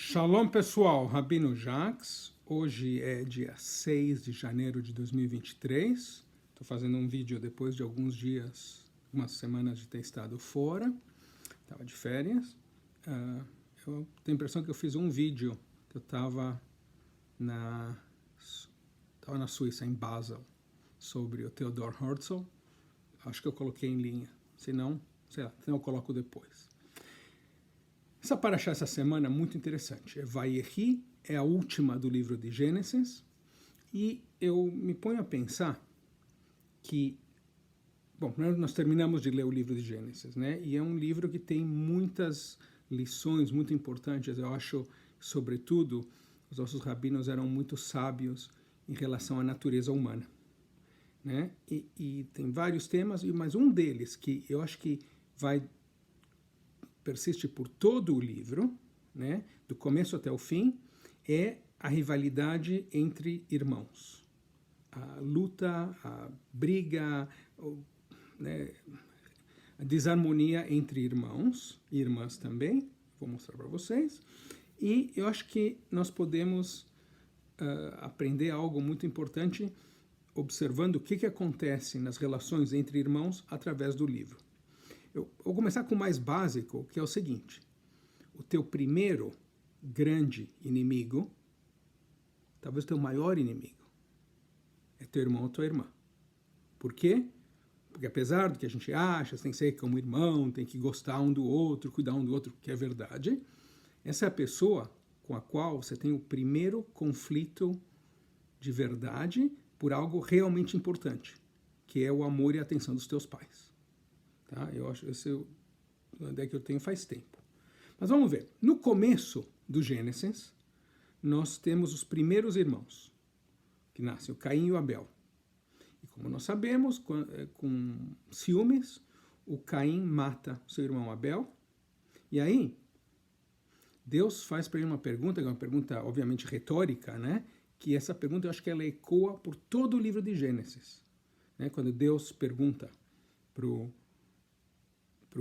Shalom pessoal, Rabino Jacques, hoje é dia 6 de janeiro de 2023, estou fazendo um vídeo depois de alguns dias, umas semanas de ter estado fora, estava de férias. Eu tenho a impressão que eu fiz um vídeo que eu estava na Suíça, em Basel, sobre o Theodor Herzl. Acho que eu coloquei em linha, se não, sei lá, eu coloco depois. Essa paraxá essa semana é muito interessante. Vayehi é a última do livro de Gênesis, e eu me ponho a pensar que, bom, nós terminamos de ler o livro de Gênesis, né? E é um livro que tem muitas lições muito importantes. Eu acho, sobretudo, os nossos rabinos eram muito sábios em relação à natureza humana, né? E tem vários temas, mas um deles que eu acho que persiste por todo o livro, né, do começo até o fim, é a rivalidade entre irmãos. A luta, a briga, né, a desarmonia entre irmãos e irmãs também, vou mostrar para vocês. E eu acho que nós podemos aprender algo muito importante observando o que acontece nas relações entre irmãos através do livro. Eu vou começar com o mais básico, que é o seguinte: o teu primeiro grande inimigo, talvez o teu maior inimigo, é teu irmão ou tua irmã. Por quê? Porque apesar do que a gente acha, tem que ser como irmão, tem que gostar um do outro, cuidar um do outro, que é verdade, essa é a pessoa com a qual você tem o primeiro conflito de verdade por algo realmente importante, que é o amor e a atenção dos teus pais. Tá? Eu acho esse é uma ideia que eu tenho faz tempo. Mas vamos ver. No começo do Gênesis, nós temos os primeiros irmãos, que nascem, o Caim e o Abel. E como nós sabemos, com ciúmes, o Caim mata seu irmão Abel. E aí, Deus faz para ele uma pergunta, que é uma pergunta obviamente retórica, né? Que essa pergunta eu acho que ela ecoa por todo o livro de Gênesis. Né? Quando Deus pergunta para o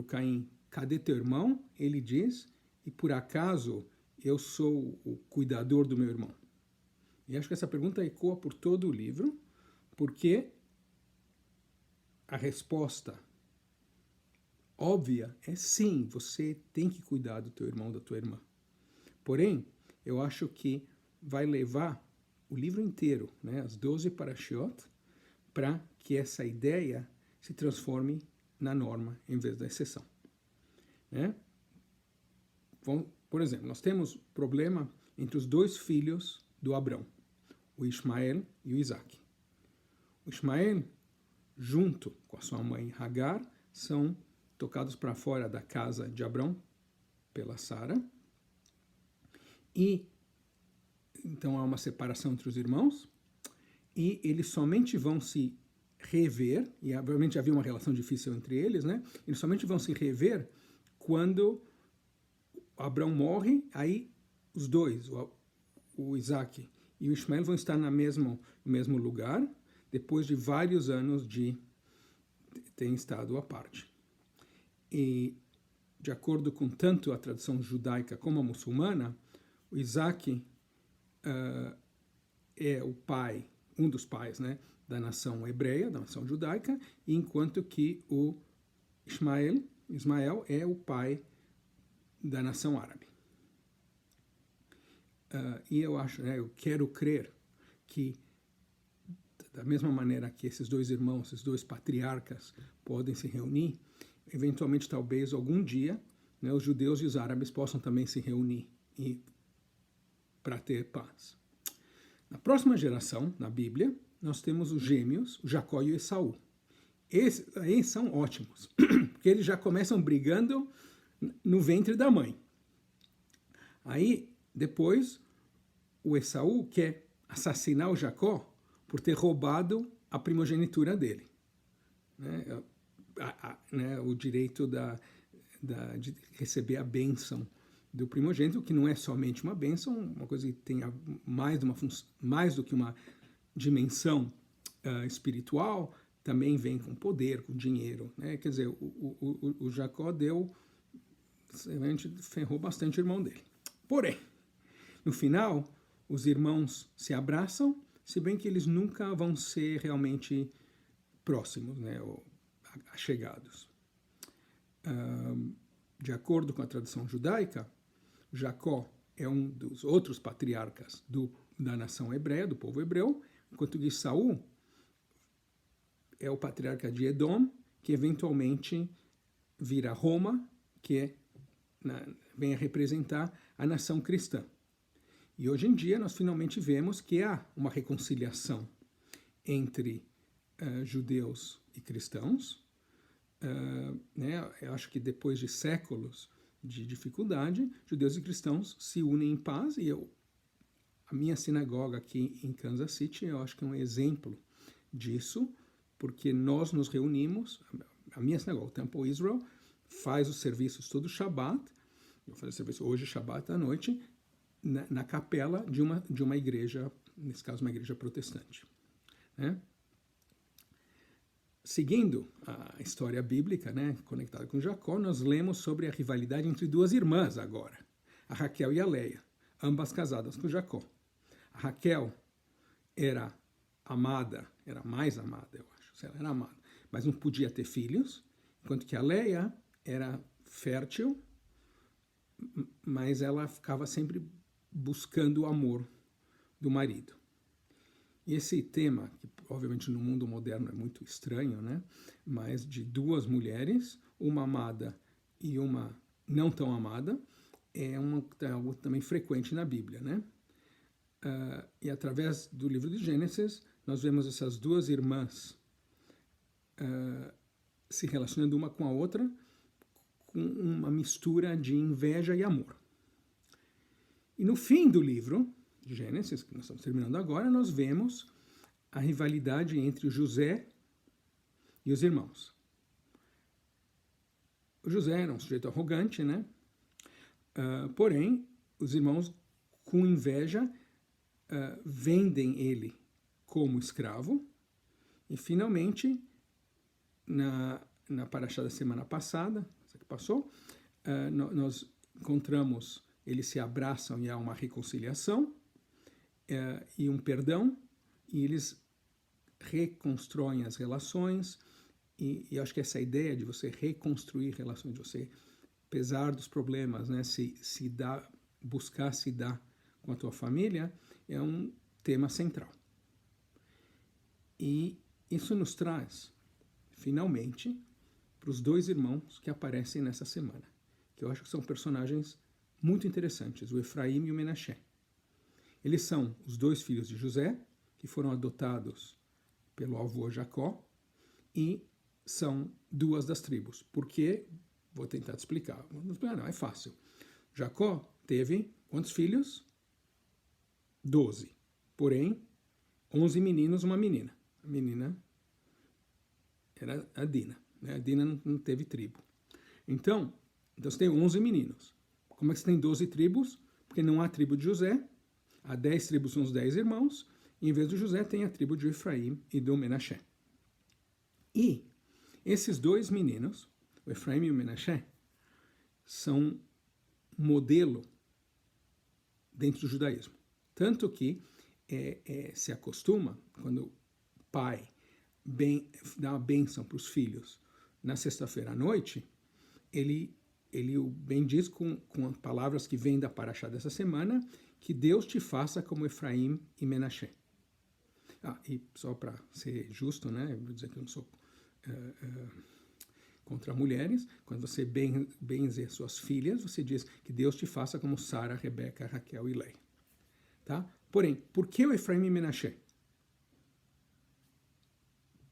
Caim, cadê teu irmão? Ele diz, e por acaso eu sou o cuidador do meu irmão? E acho que essa pergunta ecoa por todo o livro, porque a resposta óbvia é sim, você tem que cuidar do teu irmão, da tua irmã. Porém, eu acho que vai levar o livro inteiro, né, as 12 parashiot, para que essa ideia se transforme na norma em vez da exceção. Né? Por exemplo, nós temos problema entre os dois filhos do Abrão, o Ismael e o Isaac. O Ismael, junto com a sua mãe Hagar, são tocados para fora da casa de Abrão pela Sara. E então há uma separação entre os irmãos, e eles somente vão se rever, e obviamente havia uma relação difícil entre eles, né? Eles somente vão se rever quando Abrão morre, aí os dois, o Isaac e o Ismael, vão estar no mesmo lugar, depois de vários anos de terem estado à parte. E, de acordo com tanto a tradição judaica como a muçulmana, o Isaac é o pai, um dos pais, né, da nação hebreia, da nação judaica, enquanto que o Ismael é o pai da nação árabe. E eu acho, né, eu quero crer que, da mesma maneira que esses dois irmãos, esses dois patriarcas podem se reunir, eventualmente, talvez, algum dia, né, os judeus e os árabes possam também se reunir para ter paz. Na próxima geração, na Bíblia, nós temos os gêmeos, o Jacó e o Esaú. Esses aí são ótimos, porque eles já começam brigando no ventre da mãe. Aí, depois, o Esaú quer assassinar o Jacó por ter roubado a primogenitura dele. Né, o direito de receber a bênção do primogênito, que não é somente uma bênção, uma coisa que tem mais do que uma dimensão espiritual, também vem com poder, com dinheiro. Né? Quer dizer, o Jacó ferrou bastante o irmão dele. Porém, No final, os irmãos se abraçam, se bem que eles nunca vão ser realmente próximos, né, ou achegados. De acordo com a tradição judaica, Jacó é um dos outros patriarcas da nação hebreia, do povo hebreu, enquanto que Saul é o patriarca de Edom, que eventualmente vira Roma, que vem a representar a nação cristã. E hoje em dia nós finalmente vemos que há uma reconciliação entre judeus e cristãos. Né? Eu acho que depois de séculos de dificuldade, judeus e cristãos se unem em paz, e a minha sinagoga aqui em Kansas City, eu acho que é um exemplo disso, porque nós nos reunimos, a minha sinagoga, o Temple Israel, faz os serviços todo Shabbat, eu faço o serviço hoje, Shabbat à noite, na capela de uma igreja, nesse caso uma igreja protestante. Né? Seguindo a história bíblica, né, conectada com Jacó, nós lemos sobre a rivalidade entre duas irmãs agora, a Raquel e a Leia, ambas casadas com Jacó. A Raquel era amada, era mais amada, eu acho, ela era amada, mas não podia ter filhos, enquanto que a Leia era fértil, mas ela ficava sempre buscando o amor do marido. E esse tema, que obviamente no mundo moderno é muito estranho, né? Mas de duas mulheres, uma amada e uma não tão amada, é algo também frequente na Bíblia, né? E através do livro de Gênesis, nós vemos essas duas irmãs se relacionando uma com a outra, com uma mistura de inveja e amor. E no fim do livro de Gênesis, que nós estamos terminando agora, nós vemos a rivalidade entre José e os irmãos. O José era um sujeito arrogante, né? Porém, os irmãos, com inveja, vendem ele como escravo. E, finalmente, na paraxá da semana passada, essa que passou, nós encontramos, eles se abraçam e há uma reconciliação e um perdão, e eles reconstroem as relações, e acho que essa ideia de você reconstruir relações, de você, apesar dos problemas, né, buscar se dar com a tua família, é um tema central. E isso nos traz, finalmente, para os dois irmãos que aparecem nessa semana, que eu acho que são personagens muito interessantes, o Efraim e o Menaché. Eles são os dois filhos de José, que foram adotados pelo avô Jacó, e são duas das tribos. Por quê? Vou tentar te explicar. Não, é fácil. Jacó teve quantos filhos? 12. Porém, 11 meninos, uma menina. A menina era a Dina. Né? A Dina não teve tribo. Então você tem 11 meninos. Como é que você tem 12 tribos? Porque não há tribo de José. Há 10 tribos, são os 10 irmãos. E em vez do José, tem a tribo de Efraim e do Menaché. E esses dois meninos, o Efraim e o Menaché, são um modelo dentro do judaísmo. Tanto que se acostuma, quando o pai dá uma bênção para os filhos na sexta-feira à noite, ele o bendiz com palavras que vêm da paraxá dessa semana, que Deus te faça como Efraim e Menaché. E só para ser justo, né, vou dizer que eu não sou contra mulheres, quando você benzer suas filhas, você diz que Deus te faça como Sara, Rebeca, Raquel e Leia. Tá? Porém, por que o Efraim e Menaché?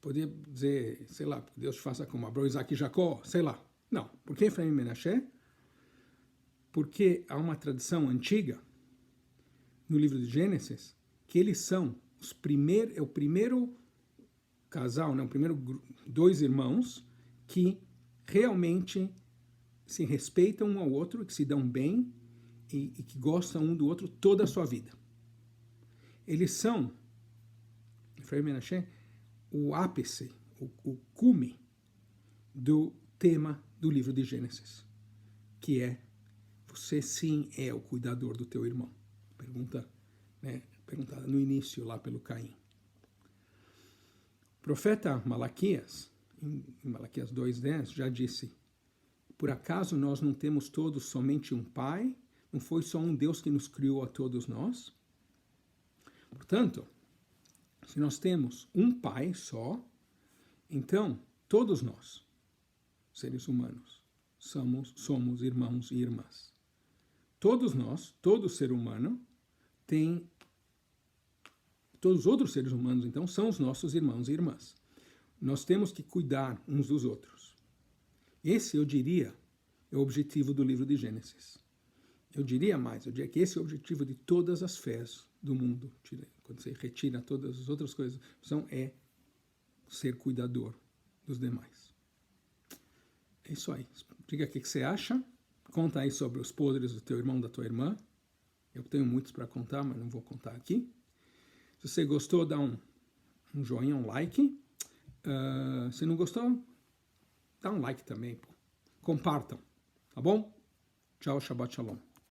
Poderia dizer, sei lá, Deus te faça como Abraão, Isaac e Jacó, sei lá. Não. Por que Efraim e Menaché? Porque há uma tradição antiga no livro de Gênesis que eles são o primeiro casal, né, dois irmãos que realmente se respeitam um ao outro, que se dão bem e que gostam um do outro toda a sua vida. Eles são, Efraim e Menaché, o ápice, o cume do tema do livro de Gênesis, que é: você sim é o cuidador do teu irmão. Perguntada no início lá pelo Caim. O profeta Malaquias, em Malaquias 2:10, já disse: por acaso nós não temos todos somente um Pai? Não foi só um Deus que nos criou a todos nós? Portanto, se nós temos um Pai só, então todos nós, seres humanos, somos irmãos e irmãs. Todos nós, todo ser humano, todos os outros seres humanos, então, são os nossos irmãos e irmãs. Nós temos que cuidar uns dos outros. Esse, eu diria, é o objetivo do livro de Gênesis. Eu diria mais, eu diria que esse é o objetivo de todas as fés do mundo. Quando você retira todas as outras coisas, é ser cuidador dos demais. É isso aí. Diga o que você acha. Conta aí sobre os podres do teu irmão, da tua irmã. Eu tenho muitos para contar, mas não vou contar aqui. Se você gostou, dá um joinha, um like. Se não gostou, dá um like também. Compartam. Tá bom? Tchau, Shabbat Shalom.